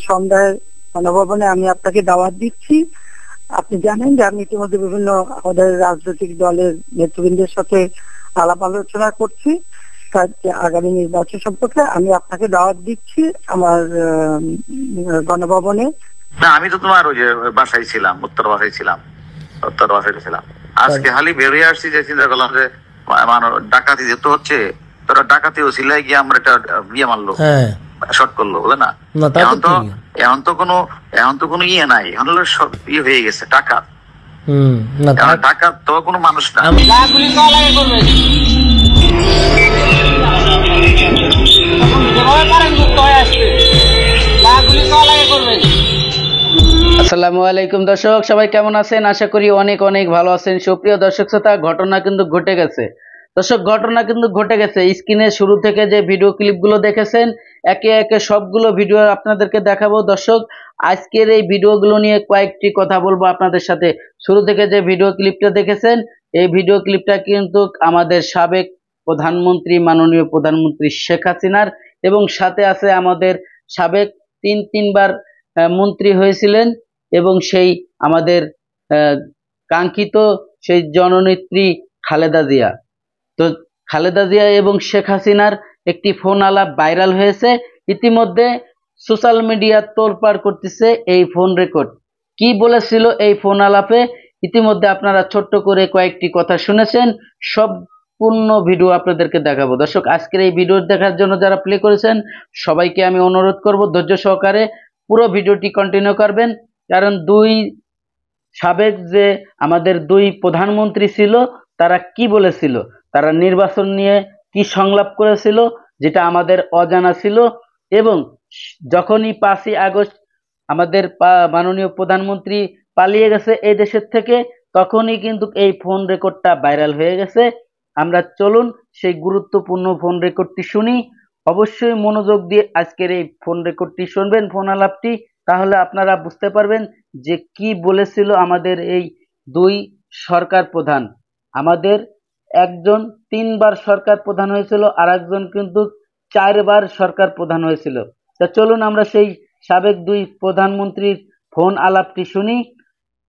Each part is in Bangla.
সন্ধ্যায় গণভবনে আমি আপনাকে দাওয়াত দিচ্ছি। আপনি জানেন যে আমি ইতিমধ্যে বিভিন্ন আমাদের রাজনৈতিক দলের নেতৃবৃন্দের সাথে আলাপ আলোচনা করছি। আগামী নির্বাচন সম্পর্কে আমি আপনাকে দাওয়াত দিচ্ছি আমার গণভবনে। না, আমি তো তোমার ওই যে বাসায় ছিলাম, উত্তর বাসায় ছিলাম। আজকে খালি বেরিয়ে আসছি যে চিন্তা করলাম যে ডাকাতি যেহেতু হচ্ছে, তোরা ডাকাতি ওসিলায় গিয়ে আমরা একটা বিয়ে মারলো, শর্ট করলো, বলে না। এখন তো কোনো ইয়ে নাই, এখন সব ইয়ে হয়ে গেছে টাকা। টাকা তো কোনো মানুষ না। আসসালামু আলাইকুম দর্শক, সবাই কেমন আছেন? আশা করি অনেক অনেক ভালো আছেন। সুপ্রিয় দর্শক শ্রোতা, ঘটনা কিন্তু ঘটে গেছে। স্ক্রিনে শুরু থেকে যে ভিডিও ক্লিপগুলো দেখেছেন, একে একে সবগুলো ভিডিও আপনাদেরকে দেখাবো। দর্শক, আজকের এই ভিডিওগুলো নিয়ে কয়েকটি কথা বলবো আপনাদের সাথে। শুরু থেকে যে ভিডিও ক্লিপটা দেখেছেন, এই ভিডিও ক্লিপটা কিন্তু আমাদের সাবেক প্রধানমন্ত্রী, মাননীয় প্রধানমন্ত্রী শেখ হাসিনার, এবং সাথে আছে আমাদের সাবেক তিনবার মন্ত্রী হয়েছিলেন এবং সেই আমাদের কাঙ্ক্ষিত সেই জননেত্রী খালেদা জিয়া। তো খালেদা জিয়া এবং শেখ হাসিনার একটি ফোন আলাপ ভাইরাল হয়েছে। ইতিমধ্যে সোশ্যাল মিডিয়া তোলপাড় করতেছে এই ফোন রেকর্ড। কি বলেছিল এই ফোন আলাপে, ইতিমধ্যে আপনারা ছোট্ট করে কয়েকটি কথা শুনেছেন। সম্পূর্ণ ভিডিও আপনাদেরকে দেখাবো। দর্শক, আজকের এই ভিডিও দেখার জন্য যারা প্লে করেছেন সবাইকে আমি অনুরোধ করব ধৈর্য সহকারে পুরো ভিডিওটি কন্টিনিউ করবেন। কারণ সাবেক যে আমাদের দুই প্রধানমন্ত্রী ছিল, তারা কি বলেছিল, তারা নির্বাচন নিয়ে কি সংলাপ করেছিল, যেটা আমাদের অজানা ছিল। এবং যখনই 5ই আগস্ট আমাদের মাননীয় প্রধানমন্ত্রী পালিয়ে গেছে এই দেশের থেকে, তখনই কিন্তু এই ফোন রেকর্ডটা ভাইরাল হয়ে গেছে। আমরা চলুন সেই গুরুত্বপূর্ণ ফোন রেকর্ডটি শুনি। অবশ্যই মনোযোগ দিয়ে আজকের এই ফোন রেকর্ডটি শুনবেন, ফোন আলাপটি, তাহলে আপনারা বুঝতে পারবেন যে কি বলেছিল আমাদের এই দুই সরকার প্রধান। আমাদের একজন 3বার সরকার প্রধান হয়েছিল, আর একজন কিন্তু 4বার সরকার প্রধান হয়েছিল। তা চলুন আমরা সেই সাবেক দুই প্রধানমন্ত্রীর ফোন আলাপটি শুনি।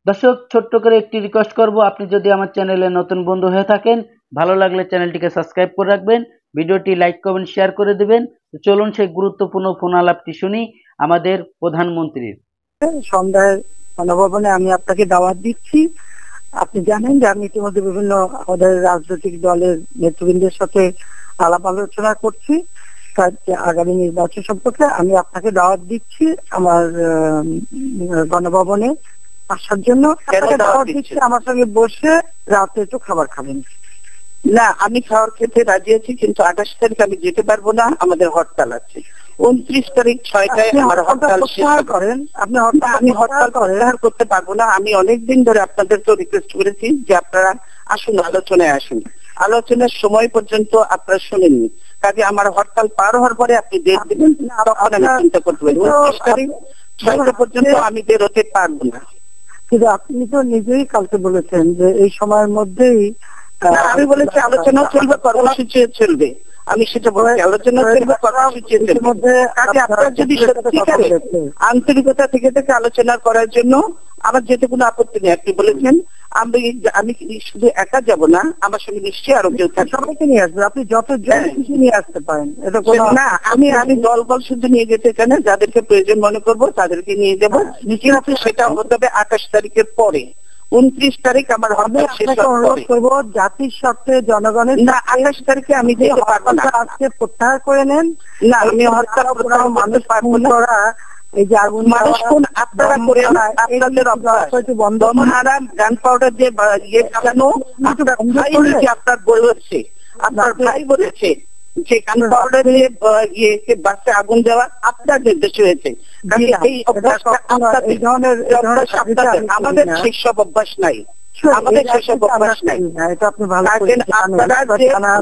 দর্শক, ছোট্ট করে একটি রিকোয়েস্ট করব, আপনি যদি আমার চ্যানেলে নতুন বন্ধু হয়ে থাকেন, ভালো লাগলে চ্যানেলটিকে সাবস্ক্রাইব করে রাখবেন, ভিডিওটি লাইক কমেন্ট শেয়ার করে দিবেন। তো চলুন সেই গুরুত্বপূর্ণ ফোন আলাপটি শুনি আমাদের প্রধানমন্ত্রীর। সন্ধ্যায় গণভবনে আমি আপনাকে দাওয়াত দিচ্ছি। আপনি জানেন যে আমি ইতিমধ্যে বিভিন্ন আমাদের রাজনৈতিক দলের নেতৃবৃন্দের সাথে আলাপ আলোচনা করছি। আগামী নির্বাচন সম্পর্কে আমি আপনাকে দাওয়াত দিচ্ছি আমার গণভবনে আসার জন্য। দাওয়াত দিচ্ছি আমার সঙ্গে বসে রাতে একটু খাবার খাবেন। না, আমি খাওয়ার খেতে রাজি আছি, কিন্তু 28 তারিখ আমি যেতে পারবো না, আমাদের হরতাল আছে। 29 তারিখ 6টায় আমার হরতাল করেন। আমি হরতাল প্রত্যাহার করতে পারবো না। আমি অনেকদিন ধরে আপনাদেরকে রিকোয়েস্ট করেছি যে আপনারা আসুন, আলোচনায় আসুন। আলোচনার সময় পর্যন্ত আপনারা শুনেননি, কাজে আমার হরতাল পার হওয়ার পরে আপনি ডেট দিবেন, তখন আমি চিন্তা করতে পারি। 29 তারিখ 6টা পর্যন্ত আমি বেরোতে পারবো না। কিন্তু আপনি তো নিজেই কালকে বলেছেন যে এই সময়ের মধ্যেই আমি বলেছি আলোচনা চলবে, কর্মসূচি চলবে। আমি সেটা বলেছি, আলোচনা চলবে, কর্মসূচি চলবে। আপনারা যদি আন্তরিকতা থেকে আলোচনা করার জন্য আমার যেতে কোনো আপত্তি নেই। আপনি বলেছেন আমি শুধু একা যাব না, আমার সঙ্গে নিশ্চয়ই আরো কেউ থাকবে, সবাইকে নিয়ে আসবে। আপনি যত কিছু নিয়ে আসতে পারেন। না, আমি দল শুধু নিয়ে যেতে চাই না, যাদেরকে প্রয়োজন মনে করবো তাদেরকে নিয়ে যাবো। কিন্তু সেটা হতে হবে 28 তারিখের পরে। 29 তারিখ আমার হবে। অনুরোধ করবো জাতির স্বার্থে জনগণের। না, 28 তারিখে আমি যেতে পারবো না। আজকে প্রত্যাহার করে নেন। না, আমি হরতাল মানুষ করা এই যে আগুন মানুষ আপনারা করে আপনাদের বন্ধ হারাম গান পাউডার দিয়ে ইয়ে চালানো আপনার বলেছে, আপনার ভাই বলেছে যে গান পাউডার দিয়ে বাসে আগুন দেওয়া আপনার নির্দেশ হয়েছে। আমাদের সেসব অভ্যাস নাই, আমাদের সেসব অভ্যাস নাই।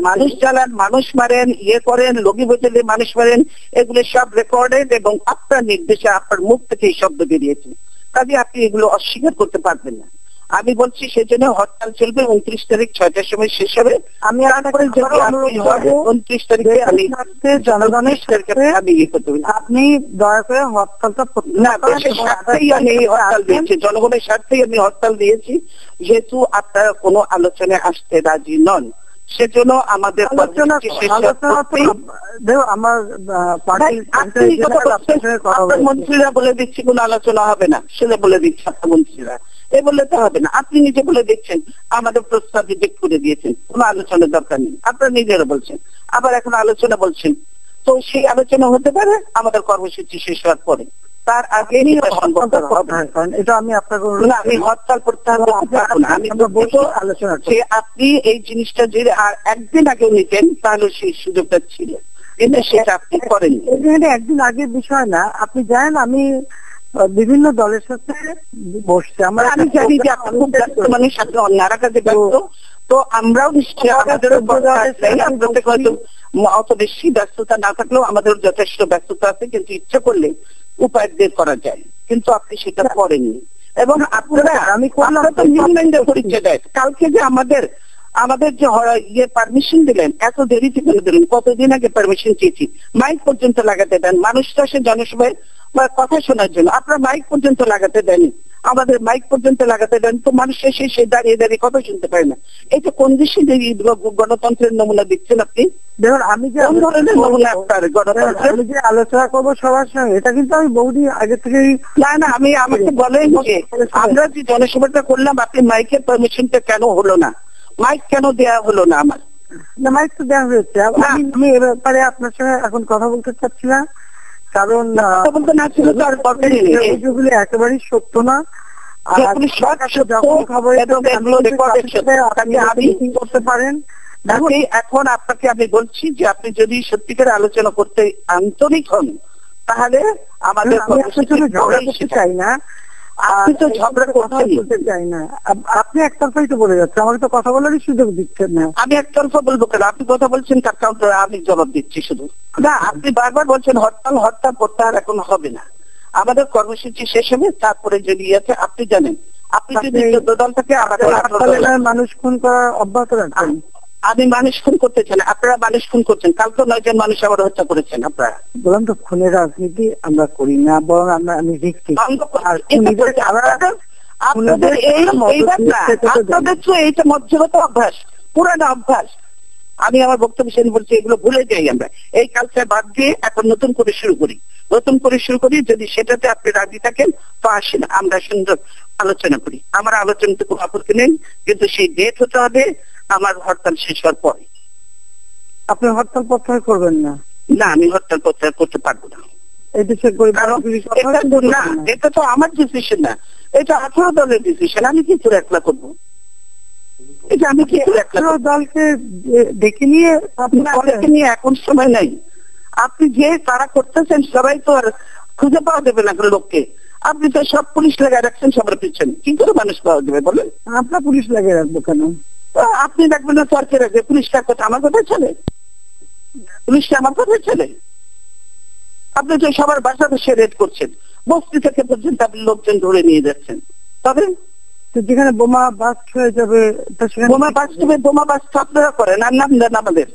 মানুষ চালান, মানুষ মারেন, ইয়ে করেন, লগি বোতলে মানুষ মারেন, এগুলো সব রেকর্ডেড এবং আপনার নির্দেশে আপনার মুখ থেকে এই শব্দ বেরিয়েছে। কাজে আপনি এগুলো অস্বীকার করতে পারবেন না। আমি বলছি সেজন্য হরতাল চলবে 29 তারিখ 6টার সময় শেষ হবে। আমি 29 তারিখে আমি জনগণের সাথে আপনি দয়া করে হরতালটা হরতাল দিয়েছি, জনগণের স্বার্থেই আমি হরতাল দিয়েছি, যেহেতু আপনারা কোনো আলোচনায় আসতে রাজি নন, সেজন্য আমাদের মন্ত্রীরা বলে দিচ্ছি কোনো আলোচনা হবে না, সেটা বলে দিচ্ছে আপনার মন্ত্রীরা, এ বললে তো হবে না। আপনি নিজে বলে দিচ্ছেন আমাদের প্রস্তাব রিজেক্ট করে দিয়েছেন, কোনো আলোচনার দরকার নেই, আপনারা নিজেরা বলছেন, আবার এখন আলোচনা বলছেন। তো সেই আলোচনা হতে পারে আমাদের কর্মসূচি শেষ হওয়ার পরে, তার আগে এটা আমি আপনাকে আমি হরতাল প্রত্যাহার আমি বলবো আলোচনা আপনি এই জিনিসটা যদি আর একদিন আগেও নিতেন তাহলে সেই সুযোগটা ছিল, কিন্তু সেটা আপনি করেন। একদিন আগের বিষয় না, আপনি জানেন আমি বিভিন্ন দলের সাথে বসছি, আমি জানি যে আপনার খুব ব্যস্ত মানুষ, সাথে অন্যরা কাজে ব্যস্ত, তো আমরাও নিশ্চয়ই আমাদের অত বেশি ব্যস্ততা না থাকলেও আমাদের যথেষ্ট ব্যস্ততা আছে, কিন্তু ইচ্ছা করলে উপায় বের করা যায়, কিন্তু আপনি সেটা করেননি। এবং আপনারা পরিচয় দেয় কালকে যে আমাদের যে ইয়ে পারমিশন দিলেন, এত দেরিতে করে দিলেন, কতদিন আগে পারমিশন চেয়েছি, মাইক পর্যন্ত লাগাতে দেন, মানুষটা সে জনসভায় কথা শোনার জন্য, আপনারা মাইক পর্যন্ত লাগাতে দেন, আমাদের মাইক পর্যন্ত লাগাতে দেন, তো মানুষ এসে দাঁড়িয়ে দাঁড়িয়ে কথা শুনতে পারে না। এটা কোন দেশে গণতন্ত্রের নমুনা দিচ্ছেন আপনি? দেখুন আমি যে আলোচনা করবো সবার সঙ্গে, এটা কিন্তু আমি বহুদিন আগে থেকেই না আমি আমাকে বলেন যে আমরা যে জনসভাটা করলাম, আপনি মাইকের পারমিশনটা কেন হলো না, মাইক কেন দেয়া হলো না? আমার মাইক তো দেওয়া হয়েছে, আমি এ ব্যাপারে আপনার সঙ্গে এখন কথা বলতে চাচ্ছি না, কারণ বলতে না ছিল তো আর এগুলি একেবারেই সত্য না। করতে পারেন এখন আপনাকে আমি বলছি যে আপনি যদি সত্যিকার আলোচনা করতে আন্তরিক হন তাহলে আমাদের ঝগড়া করতে চাই না, আপনি তো ঝগড়া করতে চাই না, আপনি একতরফাই তো বলে যাচ্ছেন, আমাকে তো কথা বলারই সুযোগ দিচ্ছেন না। আমি একতরফা বলবো কেন? আপনি কথা বলছেন তার কাউন্টারে আমি জবাব দিচ্ছি শুধু না। আপনি বারবার বলছেন হরতাল প্রত্যাহার এখন হবে না, আমাদের কর্মসূচি শেষ হবে, তারপরে যদি আছে আপনি জানেন, আপনি যদি 14 দল থেকে মানুষ খুন করা অব্যাহত রাখবেন। আমি মানুষ খুন করতে চাই না, আপনারা মানুষ খুন করছেন, কালকে 9 জন মানুষ আবার হত্যা করেছেন আপনারা। বললাম তো খুনের রাজনীতি আমরা করি না, বরং আমি ভিক্টিম। আপনাদের এইটা মধ্যগত অভ্যাস, পুরানো অভ্যাস। আমি আমার বক্তব্য শেষ বলছি, এগুলো ভুলে যাই আমরা, এই কালচার বাদ দিয়ে এখন নতুন করে শুরু করি। যদি সেটাতে আপনি রাজি থাকেন তো আসেন, আমরা সুন্দর আলোচনা করি। আমার আলোচনাতে কোনো আপত্তি নেই, কিন্তু সেই ডেট হতে হবে আমার হরতাল শেষ হওয়ার পরে। আপনি হরতাল প্রত্যাহার করবেন না? না, আমি হরতাল প্রত্যাহার করতে পারবো না। এটা তো আমার ডিসিশন না, এটা 18 দলের ডিসিশন। আমি কি করে একলা করবো? এটা আমি কি করে একলা? দলকে ডেকে নিয়ে এখন সময় নাই। আপনি যে তারা করতেছেন সবাই তো আর খুঁজে পাওয়া যাবে না লোককে। আপনি তো সব পুলিশ লাগাই রাখছেন সবার পিছনে, কি করে মানুষ পাওয়া যাবে বলেন? আপনার পুলিশ লাগিয়ে রাখবো কেন? আপনি রাখবেন না সরকার রাখবে, পুলিশটা কথা আমার কথা চলে? পুলিশটা আমার কথা চলে? আপনি তো সবার বাসা বসে রেড করছেন, বস্তি থেকে পর্যন্ত আপনি লোকজন ধরে নিয়ে যাচ্ছেন। তবে যেখানে বোমা বাস্ট হয়ে যাবে, বোমা বাস্ট হবে, বোমা বাস্ট আপনারা করেন আর নাম দেন আমাদের।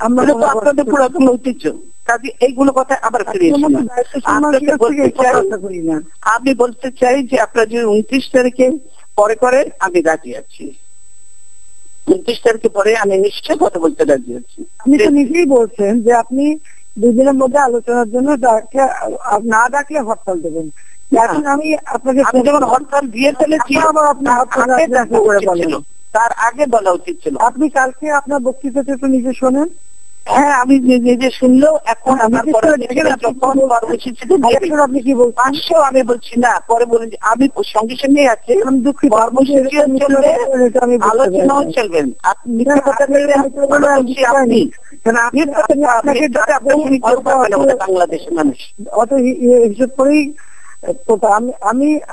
আমরা তো আপনাদের পুরাতন ঐতিহ্য, কাজে এইগুলো কথা আবার ফিরে আমি বলতে চাই যে আপনারা যদি 29 তারিখে পরে করেন আমি রাজি আছি। 29 তারিখে পরে আমি নিশ্চয় কথা বলতে রাজি আছি। আপনি তো নিজেই বলছেন যে আপনি 2 দিনের মধ্যে আলোচনার জন্য না ডাকলে হরতাল দেবেন। এখন আমি আপনাকে যখন হরতাল দিয়ে ফেলেছি তার আগে বলা উচিত ছিল। আপনি কালকে আপনার বক্তৃতাতে একটু নিজে শোনেন। হ্যাঁ, আমি নিজে শুনলেও এখন আপনি কি বলছেন? আমি বলছি না, পরে বলেন আমি সঙ্গে সঙ্গে আছি। আমি দুঃখিত, আলোচনাও চলবেন। আপনি বাংলাদেশের মানুষ অত হিসেব করেই।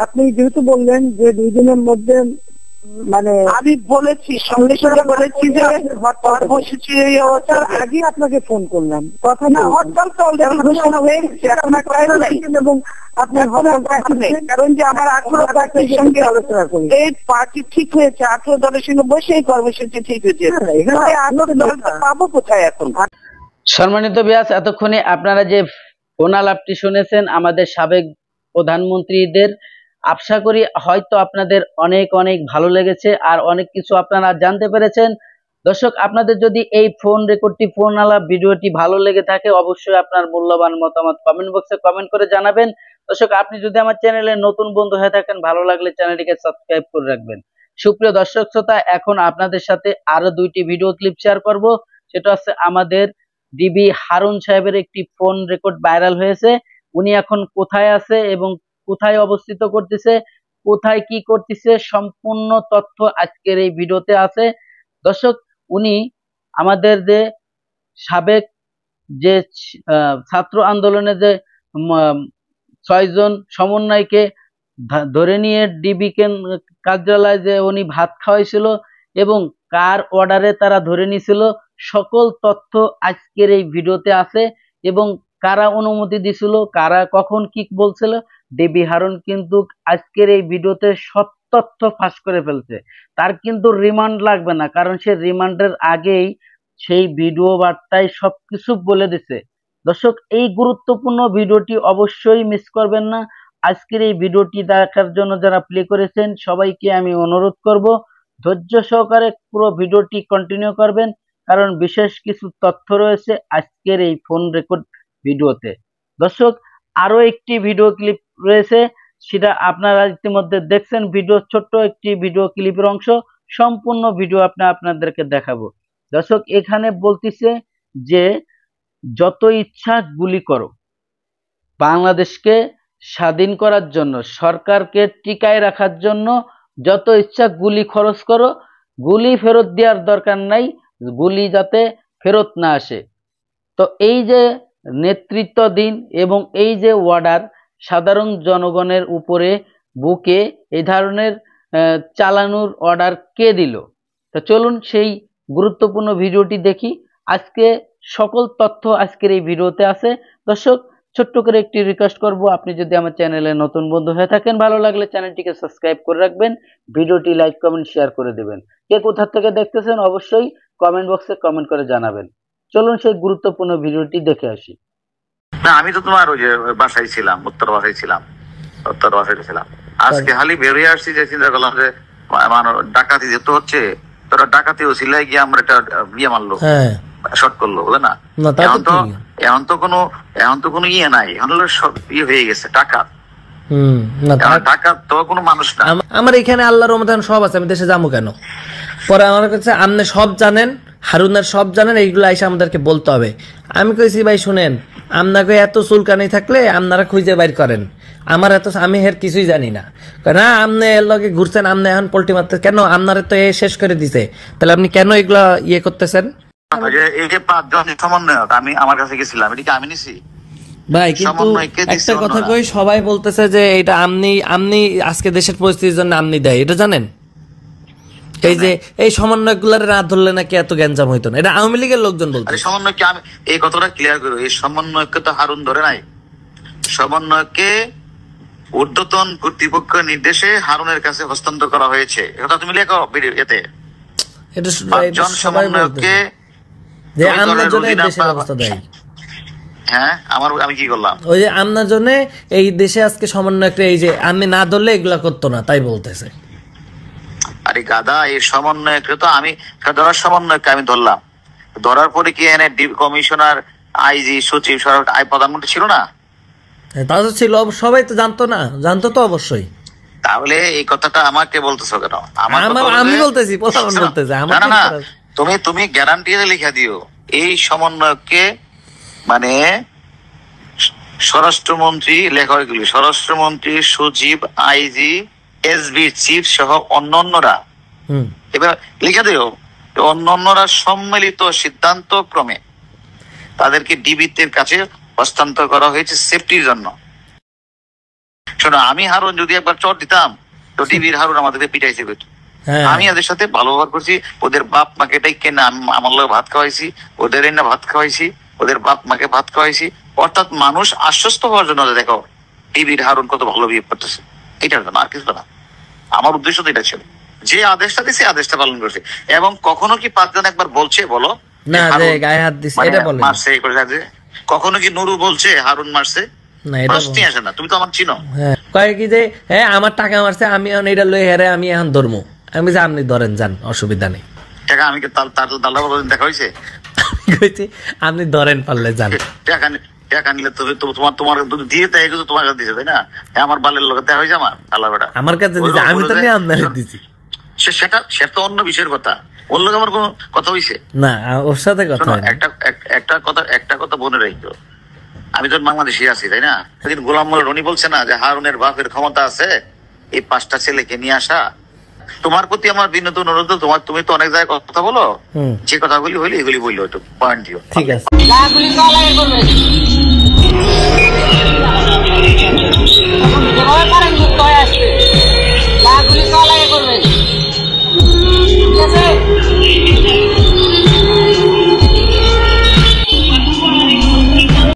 আপনি যেহেতু বললেন যে 2 দিনের মধ্যে মানে আমি বলেছি সঙ্গে সঙ্গে বলেছি যে কর্মসূচি আগে আপনাকে ফোন করলাম, কথা না হরতাল তো অলরেডি ঘোষণা হয়ে গেছে, এখন এবং আপনার কারণ যে আমার 18 পার্টির সঙ্গে আলোচনা করি, এই পার্টি ঠিক হয়েছে, 18 দলের সঙ্গে বসে এই কর্মসূচি ঠিক হয়েছে। এখানে 18 দল পাবো কোথায় এখন? সম্মানিত ভিউয়ার্স, এতক্ষণে আপনারা যে ফোন আলাপটি শুনেছেন আমাদের সাবেক প্রধানমন্ত্রীদের, আশা করি হয়তো আপনাদের অনেক অনেক ভালো লেগেছে আর অনেক কিছু আপনারা জানতে পেরেছেন। দর্শক, আপনাদের যদি এই ফোন রেকর্ডটি, ফোন আলাপ ভিডিওটি ভালো লেগে থাকে অবশ্যই আপনার মূল্যবান মতামত কমেন্ট বক্সে কমেন্ট করে জানাবেন। দর্শক, আপনি যদি আমার চ্যানেলে নতুন বন্ধু হয়ে থাকেন, ভালো লাগলে চ্যানেলটিকে সাবস্ক্রাইব করে রাখবেন। সুপ্রিয় দর্শক শ্রোতা, এখন আপনাদের সাথে আরো 2টি ভিডিও ক্লিপ শেয়ার করব। সেটা হচ্ছে আমাদের ডিবি হারুন সাহেবের একটি ফোন রেকর্ড ভাইরাল হয়েছে। উনি এখন কোথায় আছে এবং কোথায় অবস্থিত করতেছে, কোথায় কি করতেছে, সম্পূর্ণ তথ্য আজকের এই ভিডিওতে আছে। দর্শক, উনি আমাদের যে সাবেক যে ছাত্র আন্দোলনে যে 6 জন সমন্বয়কে ধরে নিয়ে ডিবি কার্যালয়ে যে উনি ভাত খাওয়াইছিল এবং কার অর্ডারে তারা ধরে নিয়েছিল, সকল তথ্য আজকের এই ভিডিওতে আছে এবং কারা অনুমতি দিছিল, কারা কখন কি বলছিল, ডিবি হারুন কিন্তু আজকের এই ভিডিওতে সব তথ্য ফাঁস করে ফেলছে। তার কিন্তু রিমান্ড লাগবে না, কারণ সে রিমান্ডের আগেই সেই ভিডিও বার্তায় সবকিছু বলে দিছে। দর্শক, এই গুরুত্বপূর্ণ ভিডিওটি অবশ্যই মিস করবেন না। আজকের এই ভিডিওটি দেখার জন্য যারা প্লে করেছেন সবাইকে আমি অনুরোধ করব ধৈর্য সহকারে পুরো ভিডিওটি কন্টিনিউ করবেন, কারণ বিশেষ কিছু তথ্য রয়েছে আজকের এই ফোন রেকর্ড ভিডিওতে। দর্শক, আরো একটি ভিডিও ক্লিপ রয়েছে, সেটা আপনারা ইতিমধ্যে দেখছেন। ছোট্ট একটি ভিডিও ক্লিপের অংশ, সম্পূর্ণ ভিডিও আপনাদেরকে দেখাবো। দর্শক, এখানে বলতেছে যে যত ইচ্ছা গুলি করো, বাংলাদেশকে স্বাধীন করার জন্য, সরকারকে টিকায় রাখার জন্য যত ইচ্ছা গুলি খরচ করো, গুলি ফেরত দেওয়ার দরকার নাই, গুলি যাতে ফেরত না আসে। তো এই যে নেতৃত্ব দিন এবং এই যে অর্ডার সাধারণ জনগণের উপরে বুকে এই ধরনের চালানোর অর্ডার কে দিল? তো চলুন সেই গুরুত্বপূর্ণ ভিডিওটি দেখি। আজকে সকল তথ্য আজকের এই ভিডিওতে আছে। দর্শক, ছোট্ট করে একটি রিকোয়েস্ট করব, আপনি যদি আমার চ্যানেলে নতুন বন্ধু হয়ে থাকেন, ভালো লাগলে চ্যানেলটিকে সাবস্ক্রাইব করে রাখবেন, ভিডিওটি লাইক কমেন্ট শেয়ার করে দেবেন। কে কোথা থেকে দেখতেছেন অবশ্যই কমেন্ট বক্সে কমেন্ট করে জানাবেন। চলুন সেই গুরুত্বপূর্ণ ভিডিওটি দেখে আসি। না, আমি তো তোমার ওই যে বাসায় ছিলাম, উত্তর বাসায় ছিলাম। আজকে খালি বেরিয়ে আসছি যে চিন্তা করলাম যে ডাকাতি যেহেতু হচ্ছে, তোরা ডাকাতি ও সিলাই গিয়ে আমরা একটা বিয়ে মারলো, শর্ট করলো, বুঝলে না? এখন তো কোনো ইয়ে নাই, এখন সব ইয়ে হয়ে গেছে টাকা। আমার এখানে আল্লাহর রহমতে সব আছে, আমি দেশে যাবো কেন? পরে আমার কাছে আপনি সব জানেন, হারুনের সব জানেন, এইগুলো এসে আমাদেরকে বলতে হবে। আমি কইছি ভাই শুনেন, আপনাকে এত চুলকানি থাকলে আপনারা খুঁজে বাইর করেন, আমি এর কিছুই জানি না। না, আপনি এর লগে ঘুরছেন, আপনি এখন পোল্টি মারতে কেন? আপনারা তো এ শেষ করে দিছে, তাহলে আপনি কেন এগুলা ইয়ে করতেছেন? এই যে 5 জন সমন্বয়ক আমি আমার কাছে গেছিলাম, এটা কি আমি নিছি? ভাই কিন্তু একটা কথা কই, সবাই বলতেছে যে এটা আমনি আজকে দেশের পরিস্থিতির জন্য আমনি দেয়, এটা জানেন? এই যে এই সমন্বয়ক গুলার না ধরলে নাকি এত গ্যাঞ্জাম হইতো না, এটা আওয়ামী লীগের লোকজন বলতে। সমন্বয়কে আমি এই কথাটা ক্লিয়ার করি, এই সমন্বয়কে তো হারুন ধরে নাই, সমন্বয়কে ঊর্ধ্বতন কর্তৃপক্ষের নির্দেশে হারুনের কাছে হস্তান্তর করা হয়েছে। এটা তুমি লেখো এতে। এটা সমন্বয়কে যে আমনার জন্য দেশের অবস্থা দেয়। হ্যাঁ, আমি কি করলাম? ওই যে আমনার জন্য এই দেশে আজকে সমন্বয়করা এই যে আমি না ধরলে এগুলা করতো না, তাই বলতেছে। আরে গাদা, এই সমন্বয়করা তো আমি ধরার সমন্বয়কে আমি ধরলাম, ধরার পরে কি এনে কমিশনার, আইজি, সচিব, প্রধানমন্ত্রী ছিল না? তা তো ছিল, সবাই তো জানতো না? জানতো তো অবশ্যই। তাহলে এই কথাটা আমাকে বলতেছো কেন? আমি বলতেছি, প্রধানমন্ত্রী বলতেছে। না, তুমি গ্যারান্টি লিখে দিও এই সমন্বয়ককে, মানে স্বরাষ্ট্রমন্ত্রী, লেখাগুলি স্বরাষ্ট্রমন্ত্রী, সচিব, আইজি, এসবি চিফ সহ অন্যান্যরা, এবার লিখে দিও অন্যান্যরা সম্মিলিত সিদ্ধান্ত ক্রমে তাদেরকে ডিবির কাছে হস্তান্তর করা হয়েছে সেফটির জন্য। শোনো, আমি হারুন যদি একবার চট দিতাম তো ডিবির হারুন আমাদেরকে পিটাইছে, আমি ওদের সাথে ভালো ব্যবহার করছি, ওদের বাপ মাকে ডেকে না আমার লোক ভাত খাওয়াইছি, ওদের না ভাত খাওয়াইছি, ওদের বাপ মাকে ভাত খাওয়াইছি। অর্থাৎ মানুষ আশ্বস্ত হওয়ার জন্য দেখো এই বীর হারুন কত ভালো বিহেভ করতেছে, এটার জন্য, আর কিছু না। আমার উদ্দেশ্য তো এটা ছিল, যে আদেশটা দিছে আদেশটা পালন করছে। এবং কখনো কি 5 জন একবার বলছে বলো না যে গায়ে হাত দিছে, এটা বলে মারছে করে যাচ্ছে? কখনো কি নুরু বলছে হারুন মারছে? না, এটা প্রশ্নই আসে না। তুমি তো আমার চিনো। কয় কি যে হ্যাঁ আমার টাকা মারছে, আমি এখন এটা লই হেরে আমি এখন ধরমু। আমি যে আপনি ধরেন যান, অসুবিধা নেই। টাকা আমি তার তো দাল্লা বলেন দেখা হয়েছে, কইছি আপনি ধরেন পারলে যান। টাকা নিলে তোমার দিয়ে তাই তোমার কাছে দিছে, তাই না? আমার বালের লোক দেখা হয়েছে, আমার আল্লাহ বেটা আমার কাছে দিছে, আমি তো নিয়ে আপনাকে দিছি। সেটা তো অন্য বিষয়ের কথা, ওর লোক আমার কোনো কথা হয়েছে না, ওর সাথে কথা একটা কথা মনে রাখতো, আমি তো বাংলাদেশে আছি, তাই না? সেদিন গোলাম মোল্লা রনি বলছে না যে হারুনের বাপের ক্ষমতা আছে এই 5টা ছেলেকে নিয়ে আসা। তোমার প্রতি আমার বিনীত অনুরোধ, তুমি তো অনেক জায়গায় কথা বলো, যে কথাগুলি হইলে এগুলি বললো, একটু পয়েন্ট দিও। ঠিক আছে।